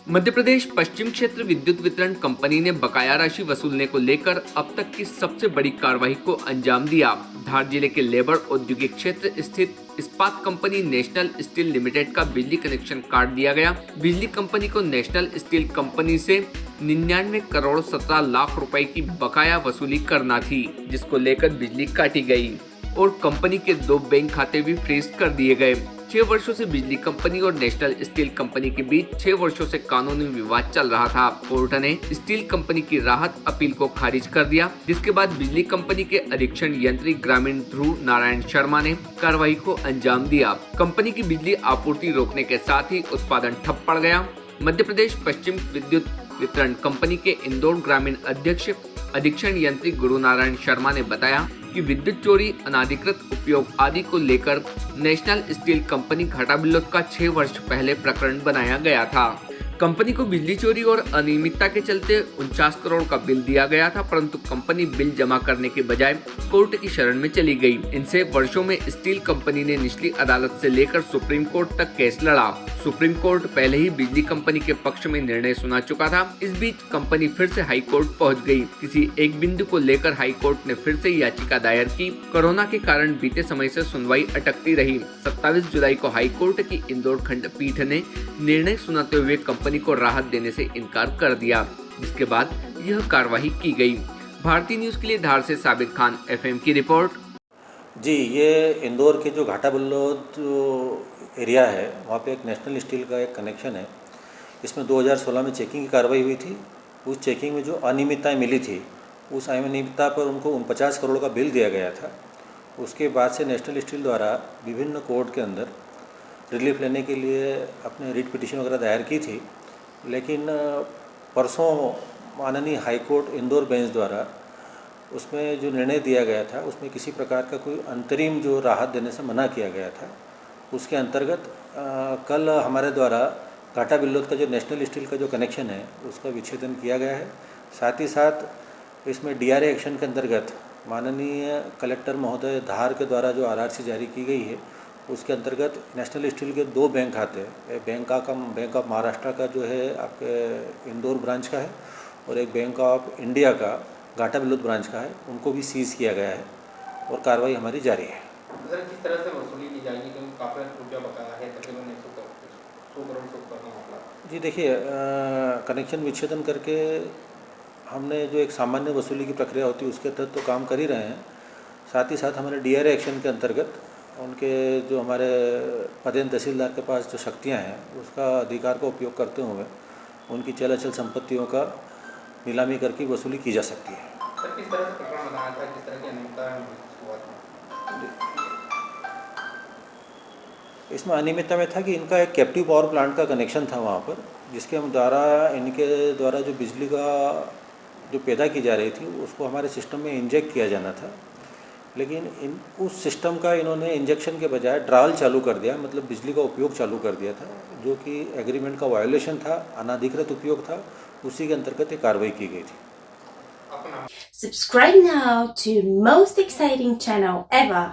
मध्य प्रदेश पश्चिम क्षेत्र विद्युत वितरण कंपनी ने बकाया राशि वसूलने को लेकर अब तक की सबसे बड़ी कार्रवाई को अंजाम दिया। धार जिले के लेबर औद्योगिक क्षेत्र स्थित इस्पात कंपनी नेशनल स्टील लिमिटेड का बिजली कनेक्शन काट दिया गया। बिजली कंपनी को नेशनल स्टील कंपनी से 99 करोड़ 17 लाख रुपए की बकाया वसूली करना थी, जिसको लेकर बिजली काटी गई और कंपनी के 2 बैंक खाते भी फ्रीज कर दिए गए। 6 वर्षों से बिजली कंपनी और नेशनल स्टील कंपनी के बीच 6 वर्षों से कानूनी विवाद चल रहा था। कोर्ट ने स्टील कंपनी की राहत अपील को खारिज कर दिया, जिसके बाद बिजली कंपनी के अधीक्षण यंत्री ग्रामीण ध्रुव नारायण शर्मा ने कार्रवाई को अंजाम दिया। कंपनी की बिजली आपूर्ति रोकने के साथ ही उत्पादन ठप पड़ गया। मध्य प्रदेश पश्चिम विद्युत वितरण कंपनी के इंदौर ग्रामीण अध्यक्ष अधीक्षण यंत्री गुरु नारायण शर्मा ने बताया कि विद्युत चोरी, अनाधिकृत उपयोग आदि को लेकर नेशनल स्टील कंपनी घाटा बिल्लौद का 6 वर्ष पहले प्रकरण बनाया गया था। कंपनी को बिजली चोरी और अनियमितता के चलते 49 करोड़ का बिल दिया गया था, परंतु कंपनी बिल जमा करने के बजाय कोर्ट की शरण में चली गई। इनसे वर्षों में स्टील कंपनी ने निचली अदालत से लेकर सुप्रीम कोर्ट तक केस लड़ा। सुप्रीम कोर्ट पहले ही बिजली कंपनी के पक्ष में निर्णय सुना चुका था। इस बीच कंपनी फिर से हाई कोर्ट पहुंच गई। किसी एक बिंदु को लेकर हाई कोर्ट ने फिर से याचिका दायर की। कोरोना के कारण बीते समय से सुनवाई अटकती रही। 27 जुलाई को हाई कोर्ट की इंदौर खंडपीठ ने निर्णय सुनाते हुए कंपनी को राहत देने से इनकार कर दिया, जिसके बाद यह कार्रवाई की गई। भारतीय न्यूज के लिए धार से साबिर खान एफएम की रिपोर्ट। जी, ये इंदौर के जो घाटा बिल्लौद जो एरिया है वहाँ पे एक नेशनल स्टील का एक कनेक्शन है। इसमें 2016 में चेकिंग की कार्रवाई हुई थी। उस चेकिंग में जो अनियमितताएँ मिली थी, उस अनियमितता पर उनको 49 करोड़ का बिल दिया गया था। उसके बाद से नेशनल स्टील द्वारा विभिन्न कोर्ट के अंदर रिलीफ लेने के लिए अपने रिट पिटीशन वगैरह दायर की थी, लेकिन परसों माननीय हाई कोर्ट इंदौर बेंच द्वारा उसमें जो निर्णय दिया गया था उसमें किसी प्रकार का कोई अंतरिम जो राहत देने से मना किया गया था। उसके अंतर्गत कल हमारे द्वारा घाटा बिल्लौद का जो नेशनल स्टील का जो कनेक्शन है उसका विच्छेदन किया गया है। साथ ही साथ इसमें डीआरए एक्शन के अंतर्गत माननीय कलेक्टर महोदय धार के द्वारा जो आरआरसी जारी की गई है उसके अंतर्गत नेशनल स्टील के 2 बैंक खाते, बैंक ऑफ महाराष्ट्र का जो है आपके इंदौर ब्रांच का है और एक बैंक ऑफ इंडिया का घाटा बिल्लौद ब्रांच का है, उनको भी सीज़ किया गया है और कार्रवाई हमारी जारी है। सर, किस तरह से वसूली की जाएगी क्योंकि काफ़ी रुपया बकाया है, तकरीबन 100 करोड़ से ऊपर का मामला। जी देखिए, कनेक्शन विच्छेदन करके हमने जो एक सामान्य वसूली की प्रक्रिया होती है उसके तहत तो काम कर ही रहे हैं। साथ ही साथ हमारे डीआरए एक्शन के अंतर्गत उनके जो हमारे पदेन तहसीलदार के पास जो शक्तियाँ हैं उसका अधिकार का उपयोग करते हुए उनकी चल अचल संपत्तियों का नीलामी करके वसूली की जा सकती है। सर, किस तरह से प्रकरण बनाया था, किस तरह की अनियमितता हुआ था? इसमें अनियमितता में था कि इनका एक कैप्टिव पावर प्लांट का कनेक्शन था वहाँ पर, जिसके द्वारा इनके द्वारा जो बिजली का जो पैदा की जा रही थी उसको हमारे सिस्टम में इंजेक्ट किया जाना था, लेकिन उस सिस्टम का इन्होंने इंजेक्शन के बजाय ड्रायल चालू कर दिया, मतलब बिजली का उपयोग चालू कर दिया था, जो कि एग्रीमेंट का वायोलेशन था, अनाधिकृत उपयोग था। उसी के अंतर्गत ये कार्रवाई की गई थी। Subscribe now to most exciting channel ever.